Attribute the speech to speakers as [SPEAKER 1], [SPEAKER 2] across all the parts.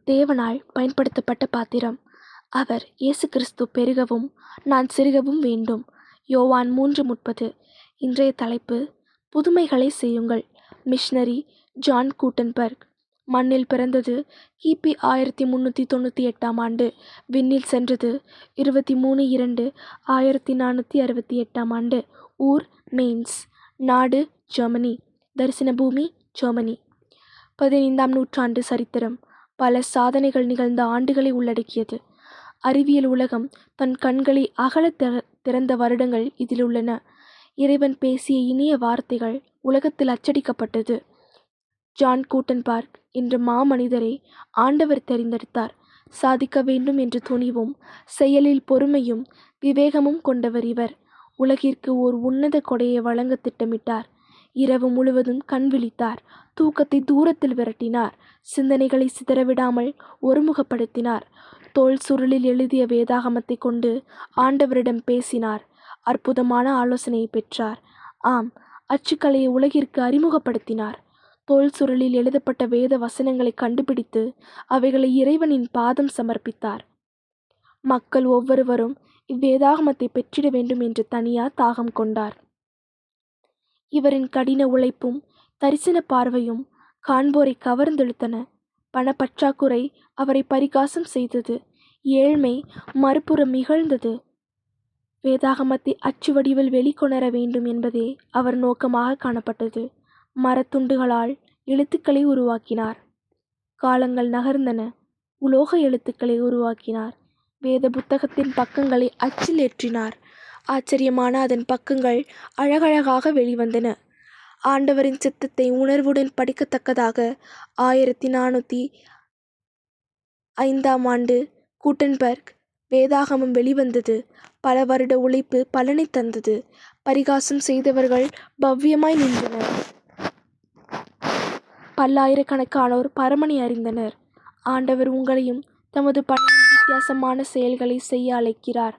[SPEAKER 1] தேவனால் பயன்படுத்தப்பட்ட பாத்திரம். அவர் இயேசு கிறிஸ்து பெருகவும் நான் சிறுகவும் வேண்டும். யோவான் 3:30. இன்றைய தலைப்பு: புதுமைகளை செய்யுங்கள். Missionary John Gutenberg. மண்ணில் பிறந்தது கிபி 1398 ஆண்டு. விண்ணில் சென்றது 23/2/1468 ஆண்டு. ஊர் மெயின்ஸ். நாடு ஜெர்மனி. தரிசன பூமி ஜெர்மனி. 15ஆம் நூற்றாண்டு சரித்திரம் பல சாதனைகள் நிகழ்ந்த ஆண்டுகளை உள்ளடக்கியது. அறிவியல் உலகம் தன் கண்களை அகல திறந்த வருடங்கள் இதில் உள்ளன. இறைவன் பேசிய இனிய வார்த்தைகள் உலகத்தில் அச்சடிக்கப்பட்டது. ஜான் கூட்டன்பர்க் என்ற மாமனிதரை ஆண்டவர் தெரிந்தெடுத்தார். சாதிக்க வேண்டும் என்ற துணிவும் செயலில் பொறுமையும் விவேகமும் கொண்டவர் இவர். உலகிற்கு ஓர் உன்னத கொடையை வழங்க திட்டமிட்டார். இரவு முழுவதும் கண் விழித்தார். தூக்கத்தை தூரத்தில் விரட்டினார். சிந்தனைகளை சிதறவிடாமல் ஒருமுகப்படுத்தினார். தோல் சுருளில் எழுதிய வேதாகமத்தை கொண்டு ஆண்டவரிடம் பேசினார். அற்புதமான ஆலோசனையை பெற்றார். ஆம், அச்சுக்கலையை உலகிற்கு அறிமுகப்படுத்தினார். தோல் சுருளில் எழுதப்பட்ட வேத வசனங்களை கண்டுபிடித்து அவைகளை இறைவனின் பாதம் சமர்ப்பித்தார். மக்கள் ஒவ்வொருவரும் இவ்வேதாகமத்தை பெற்றிட வேண்டும் என்று தனியா தாகம் கொண்டார். இவரின் கடின உழைப்பும் தரிசன பார்வையும் காண்போரை கவர்ந்தெழுத்தன. பணப்பற்றாக்குறை அவரை பரிகாசம் செய்தது. ஏழ்மை மறுபுறம் இகழ்ந்தது. வேதாகமத்தை அச்சு வடிவில் வெளிக்கொணர வேண்டும் என்பதே அவர் நோக்கமாக காணப்பட்டது. மரத்துண்டுகளால் எழுத்துக்களை உருவாக்கினார். காலங்கள் நகர்ந்தன. உலோக எழுத்துக்களை உருவாக்கினார். வேத புத்தகத்தின் பக்கங்களை அச்சில் ஏற்றினார். ஆச்சரியமான அதன் பக்கங்கள் அழகழகாக வெளிவந்தன. ஆண்டவரின் சித்தத்தை உணர்வுடன் படிக்கத்தக்கதாக 1405ஆம் ஆண்டு கூட்டன்பர்க் வேதாகமம் வெளிவந்தது. பல வருட உழைப்பு பலனை தந்தது. பரிகாசம் செய்தவர்கள் பவ்யமாய் நின்றனர். பல்லாயிரக்கணக்கானோர் பரமனை அறிந்தனர். ஆண்டவர் உங்களையும் தமது பணியின் வித்தியாசமான செயல்களை செய்ய அழைக்கிறார்.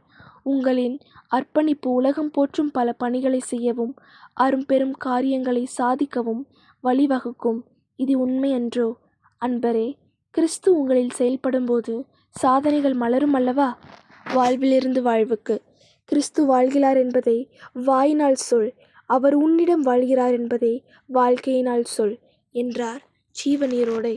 [SPEAKER 1] உங்களின் அர்ப்பணிப்பு உலகம் போற்றும் பல பணிகளை செய்யவும் அரும்பெரும் காரியங்களை சாதிக்கவும் வழிவகுக்கும். இது உண்மையன்றோ? அன்பரே, கிறிஸ்து உங்களில் செயல்படும்போது சாதனைகள் மலரும் அல்லவா? வாழ்விலிருந்து வாழ்வுக்கு. கிறிஸ்து வாழ்கிறார் என்பதை வாயினால் சொல். அவர் உன்னிடம் வாழ்கிறார் என்பதை வாழ்க்கையினால் சொல் என்றார் ஜீவநீரோடை.